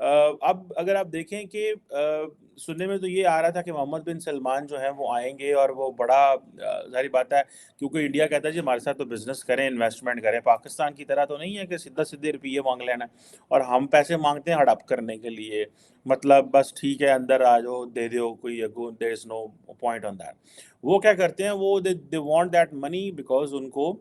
اب اگر آپ دیکھیں کہ سننے میں تو یہ آ رہا تھا کہ محمد بن سلمان جو ہیں وہ آئیں گے اور وہ بڑا ظاہری بات ہے کیونکہ انڈیا کہتا ہے جی ہمارے ساتھ تو بزنس کریں انویسٹمنٹ کریں، پاکستان کی طرح تو نہیں ہے کہ سیدھا سیدھے روپیے مانگ لینا ہے اور ہم پیسے مانگتے ہیں ہڑپ کرنے کے لیے، مطلب بس ٹھیک ہے اندر آ جاؤ دے دو کوئی دیر از نو پوائنٹ آن دیٹ۔ وہ کیا کرتے ہیں، وہ they want that money because ان کو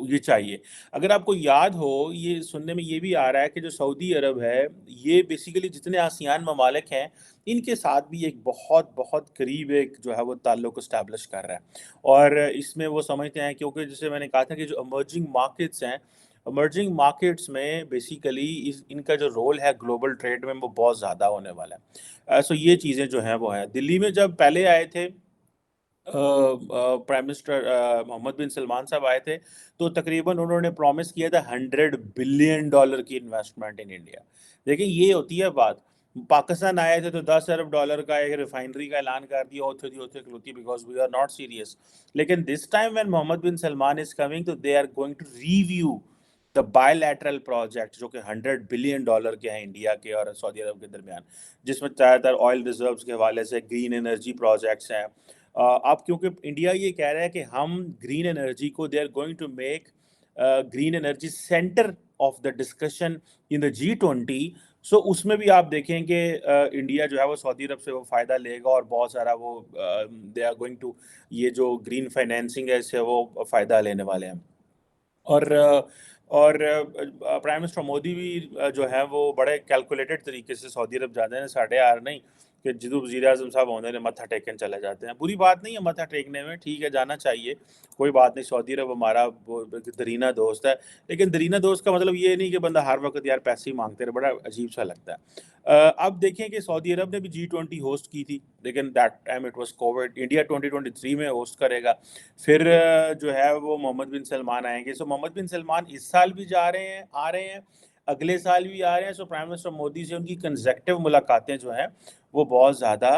یہ چاہیے۔ اگر آپ کو یاد ہو، یہ سننے میں یہ بھی آ رہا ہے کہ جو سعودی عرب ہے یہ بیسیکلی جتنے آسیان ممالک ہیں ان کے ساتھ بھی ایک بہت بہت قریب ایک جو ہے وہ تعلق اسٹیبلش کر رہا ہے، اور اس میں وہ سمجھتے ہیں کیونکہ جیسے میں نے کہا تھا کہ جو امرجنگ مارکیٹس ہیں، امرجنگ مارکیٹس میں بیسیکلی ان کا جو رول ہے گلوبل ٹریڈ میں وہ بہت زیادہ ہونے والا ہے۔ سو یہ چیزیں جو ہیں وہ ہیں۔ دلی میں جب پہلے آئے تھے پرائم منسٹر محمد بن سلمان صاحب آئے تھے تو تقریباً انہوں نے پرومس کیا تھا $100 بلین کی انویسٹمنٹ ان انڈیا۔ دیکھیں یہ ہوتی ہے بات، پاکستان آئے تھے تو $10 ارب کا ایک ریفائنری کا اعلان کر دیا ہوتے کلوتی because we are not serious, لیکن this time when Mohammed bin Salman is coming تو they are going to review the bilateral project جو کہ $100 بلین کے ہیں انڈیا کے اور سعودی عرب کے درمیان، جس میں زیادہ تر آئل ریزروز کے حوالے سے گرین انرجی پروجیکٹس ہیں۔ اب کیونکہ انڈیا یہ کہہ رہا ہے کہ ہم گرین انرجی کو they are going to make green energy centre of the discussion in the G20، so اس میں بھی آپ دیکھیں کہ انڈیا جو ہے وہ سعودی عرب سے وہ فائدہ لے گا اور بہت سارا وہ دے آر گوئنگ ٹو یہ جو گرین فائنینسنگ ہے اس سے وہ فائدہ لینے والے ہیں۔ اور پرائم منسٹر مودی بھی جو ہے وہ بڑے کیلکولیٹڈ طریقے سے سعودی عرب جاتے ہیں، ساڑھے یار نہیں کہ جدو وزیر اعظم صاحب ہونے نے متھا ٹیکن چلے جاتے ہیں۔ بری بات نہیں ہے متھا ٹیکنے میں، ٹھیک ہے جانا چاہیے، کوئی بات نہیں، سعودی عرب ہمارا درینہ دوست ہے، لیکن درینہ دوست کا مطلب یہ نہیں کہ بندہ ہر وقت یار پیسے ہی مانگتے رہے، بڑا عجیب سا لگتا ہے۔ اب دیکھیں کہ سعودی عرب نے بھی G20 ہوسٹ کی تھی لیکن that time it was Covid, India 2023 میں ہوسٹ کرے گا، پھر جو ہے وہ محمد بن سلمان آئیں گے۔ سو محمد بن سلمان اس سال بھی جا رہے ہیں، آ رہے ہیں، اگلے سال بھی آ رہے ہیں۔ سو پرائم منسٹر مودی سے ان کی کنزیکٹیو ملاقاتیں جو ہیں وہ بہت زیادہ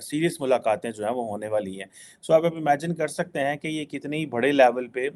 سیریس ملاقاتیں جو ہیں وہ ہونے والی ہیں۔ سو آپ امیجن کر سکتے ہیں کہ یہ کتنی بڑے لیول پہ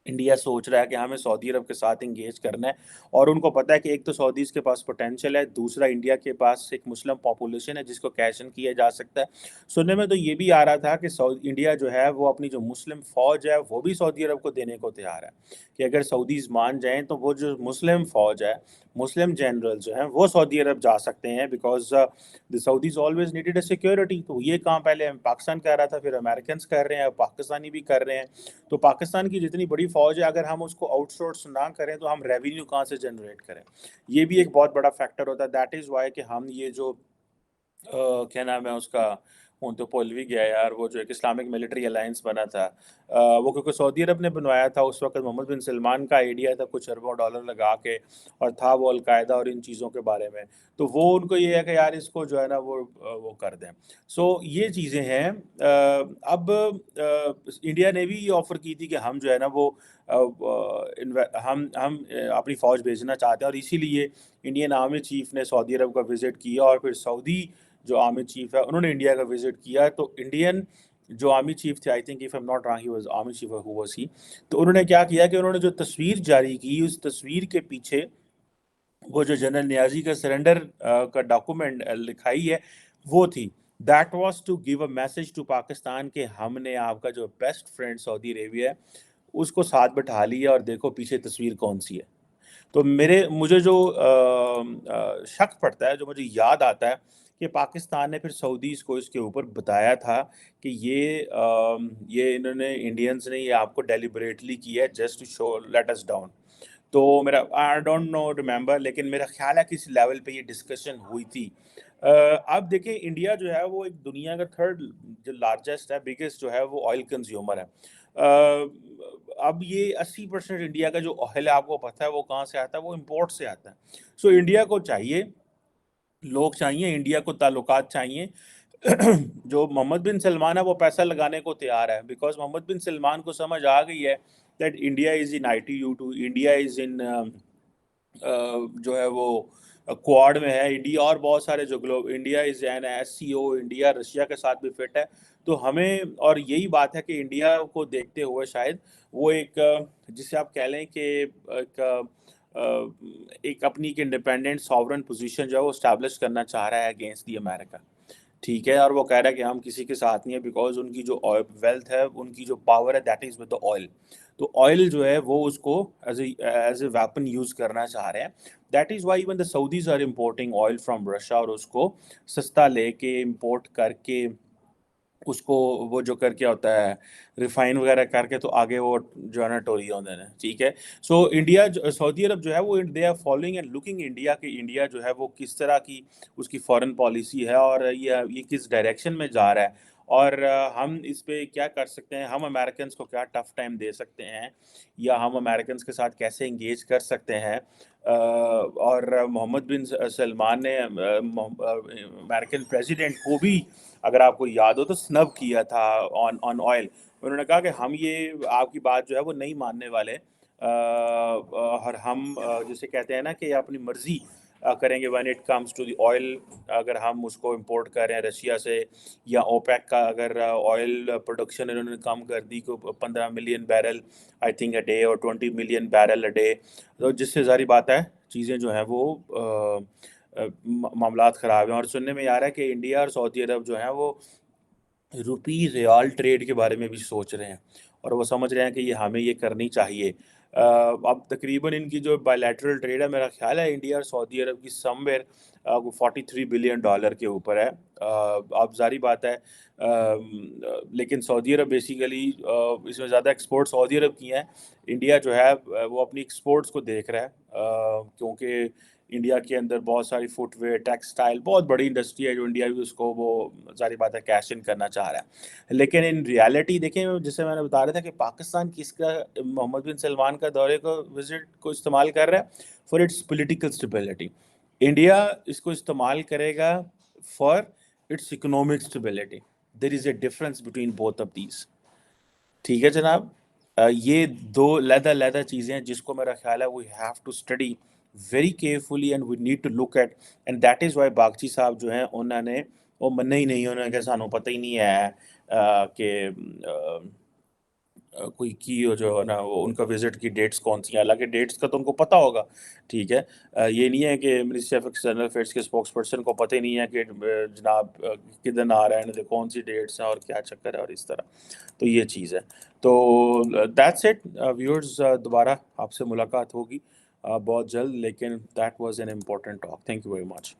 انڈیا سوچ رہا ہے کہ ہمیں سعودی عرب کے ساتھ انگیج کرنا ہے، اور ان کو پتہ ہے کہ ایک تو سعودیز کے پاس پوٹینشیل ہے، دوسرا انڈیا کے پاس ایک مسلم پاپولیشن ہے جس کو کیش ان کیا جا سکتا ہے۔ سننے میں تو یہ بھی آ رہا تھا کہ انڈیا جو ہے وہ اپنی جو مسلم فوج ہے وہ بھی سعودی عرب کو دینے کو تیار ہے، کہ اگر سعودیز مان جائیں تو وہ جو مسلم فوج ہے، مسلم جنرل جو ہیں وہ سعودی عرب جا سکتے ہیں، because the Saudis always needed a security. تو یہ کام پہلے پاکستان کر رہا تھا، پھر امریکنس کر رہے ہیں، پاکستانی بھی کر رہے ہیں۔ تو پاکستان کی جتنی بڑی فوج ہے اگر ہم اس کو آؤٹ سورس نہ کریں تو ہم ریونیو کہاں سے جنریٹ کریں، یہ بھی ایک بہت بڑا فیکٹر ہوتا ہے۔ دیٹ از وائی کہ ہم یہ جو کیا نام ہے اس کا، ہوں تو بھول بھی گیا یار، وہ جو ایک اسلامک ملٹری الائنس بنا تھا، وہ کیونکہ سعودی عرب نے بنوایا تھا، اس وقت محمد بن سلمان کا آئیڈیا تھا کچھ اربوں ڈالر لگا کے، اور تھا وہ القاعدہ اور ان چیزوں کے بارے میں، تو وہ ان کو یہ ہے کہ یار اس کو جو ہے نا وہ کر دیں۔ سو یہ چیزیں ہیں۔ اب انڈیا نے بھی یہ آفر کی تھی کہ ہم جو ہے نا وہ ہم اپنی فوج بھیجنا چاہتے ہیں، اور اسی لیے انڈین آرمی چیف نے سعودی عرب کا وزٹ کیا، اور پھر سعودی جو آرمی چیف ہے انہوں نے انڈیا کا وزٹ کیا۔ تو انڈین جو آرمی چیف تھے، I think if am not wrong he was army chief, who was he, تو انہوں نے کیا کیا کہ انہوں نے جو تصویر جاری کی، اس تصویر کے پیچھے وہ جو جنرل نیازی کا سرنڈر کا ڈاکومنٹ لکھائی ہے وہ تھی، that was to give a message to Pakistan کہ ہم نے آپ کا جو بیسٹ فرینڈ سعودی عربیہ ہے اس کو ساتھ بٹھا لیا، اور دیکھو پیچھے تصویر کون سی ہے۔ تو مجھے جو شک پڑتا ہے، جو مجھے یاد آتا ہے کہ پاکستان نے پھر سعودیز کو اس کے اوپر بتایا تھا کہ یہ انہوں نے انڈینز نے یہ آپ کو ڈیلیبریٹلی کیا ہے just to show let us down. تو میرا آئی ڈونٹ نو ریمبر، لیکن میرا خیال ہے کہ اس لیول پہ یہ ڈسکشن ہوئی تھی۔ اب دیکھیں انڈیا جو ہے وہ ایک دنیا کا تھرڈ جو لارجسٹ ہے، بگیسٹ جو ہے وہ آئل کنزیومر ہے۔ اب یہ 80% انڈیا کا جو آئل ہے آپ کو پتہ ہے وہ کہاں سے آتا ہے، وہ امپورٹ سے آتا ہے۔ سو انڈیا کو چاہیے، لوگ چاہیے، انڈیا کو تعلقات چاہیے، جو محمد بن سلمان ہے وہ پیسہ لگانے کو تیار ہے، بیکاز محمد بن سلمان کو سمجھ آ گئی ہے that India is in ITU2، India is in جو ہے وہ کوڈ میں ہے انڈیا، اور بہت سارے جو India is an SCO، India Russia کے ساتھ بھی فٹ ہے۔ تو ہمیں، اور یہی بات ہے کہ انڈیا کو دیکھتے ہوئے شاید وہ ایک جسے آپ کہہ لیں کہ ایک ایک اپنی ایک انڈیپینڈنٹ ساورن پوزیشن جو ہے وہ اسٹیبلش کرنا چاہ رہا ہے اگینسٹ دی امریکا، ٹھیک ہے، اور وہ کہہ رہا ہے کہ ہم کسی کے ساتھ نہیں ہے، بیکاز ان کی جو ویلتھ ہے، ان کی جو پاور ہے، that is with the oil. تو آئل جو ہے وہ اس کو ایز اے ویپن یوز کرنا چاہ رہے ہیں. That is why even the Saudis are importing oil from Russia, اور اس کو سستا لے کے امپورٹ کر کے اس کو وہ جو کر کے ہوتا ہے ریفائن وغیرہ کر کے تو آگے وہ جو ہے نا ٹوری ہوتے ہیں، ٹھیک ہے. سو انڈیا سعودی عرب جو ہے وہ they are following and looking India کہ انڈیا جو ہے وہ کس طرح کی اس کی فارن پالیسی ہے اور یہ کس ڈائریکشن میں جا رہا ہے، اور ہم اس پہ کیا کر سکتے ہیں، ہم امریکنس کو کیا ٹف ٹائم دے سکتے ہیں، یا ہم امریکنس کے ساتھ کیسے انگیج کر سکتے ہیں. اور محمد بن سلمان نے امریکن پریزیڈنٹ کو بھی، اگر آپ کو یاد ہو تو، سنب کیا تھا آن آئل. انہوں نے کہا کہ ہم یہ آپ کی بات جو ہے وہ نہیں ماننے والے، اور ہم جسے کہتے ہیں نا کہ اپنی مرضی کریں گے when it comes to the oil. اگر ہم اس کو امپورٹ کر رہے ہیں رشیا سے، یا اوپیک کا اگر آئل پروڈکشن انہوں نے کم کر دی کو 15 million barrel I think a day اور 20 ملین بیرل اے ڈے، تو جس سے ظاہری بات ہے چیزیں جو ہیں وہ معاملات خراب ہیں. اور سننے میں آ رہا ہے کہ انڈیا اور سعودی عرب جو ہیں وہ روپی ریال ٹریڈ کے بارے میں بھی سوچ رہے ہیں، اور وہ سمجھ رہے ہیں کہ یہ ہمیں یہ کرنی چاہیے. اب تقریباً ان کی جو بائیلیٹرل ٹریڈ ہے، میرا خیال ہے انڈیا اور سعودی عرب کی سم ویئر $43 بلین کے اوپر ہے. اب ظاہری بات ہے، لیکن سعودی عرب بیسیکلی اس میں زیادہ ایکسپورٹ سعودی عرب کی ہیں. انڈیا جو ہے وہ اپنی ایکسپورٹس کو دیکھ رہا ہے، کیونکہ انڈیا کے اندر بہت ساری فٹ ویئر، ٹیکسٹائل، بہت بڑی انڈسٹری ہے جو انڈیا بھی اس کو وہ ظاہری بات ہے کیش ان کرنا چاہ رہا ہے. لیکن ان ریالٹی دیکھیں، جسے میں نے بتا رہا تھا کہ پاکستان کس کا محمد بن سلمان کا دورے کو وزٹ کو استعمال کر رہا ہے for its political stability. India اس کو استعمال کرے گا for its economic stability. There is a difference between both of these. ٹھیک ہے جناب، یہ دو علیحدہ چیزیں ہیں جس کو میرا خیال ہے we have to study very carefully and we need to look at. And that is why Bagchi صاحب جو ہیں انہوں نے وہ مننا ہی نہیں، انہوں نے کہ سانوں پتہ ہی نہیں ہے کہ کوئی کی جو ہے نا وہ ان کا وزٹ کی ڈیٹس کون سی ہیں. حالانکہ ڈیٹس کا تو ان کو پتہ ہوگا، ٹھیک ہے. یہ نہیں ہے کہ منسٹری آف ایکسٹرنل افیئرس کے اسپوکس پرسن کو پتہ ہی نہیں ہے کہ جناب کدن آ رہا ہے، کون سی ڈیٹس ہیں اور کیا چکر ہے اور اس طرح. تو یہ چیز ہے. تو دیٹس اٹ ویورز، دوبارہ آپ سے ملاقات ہوگی بہت جلد، لیکن that was an important talk. Thank you very much.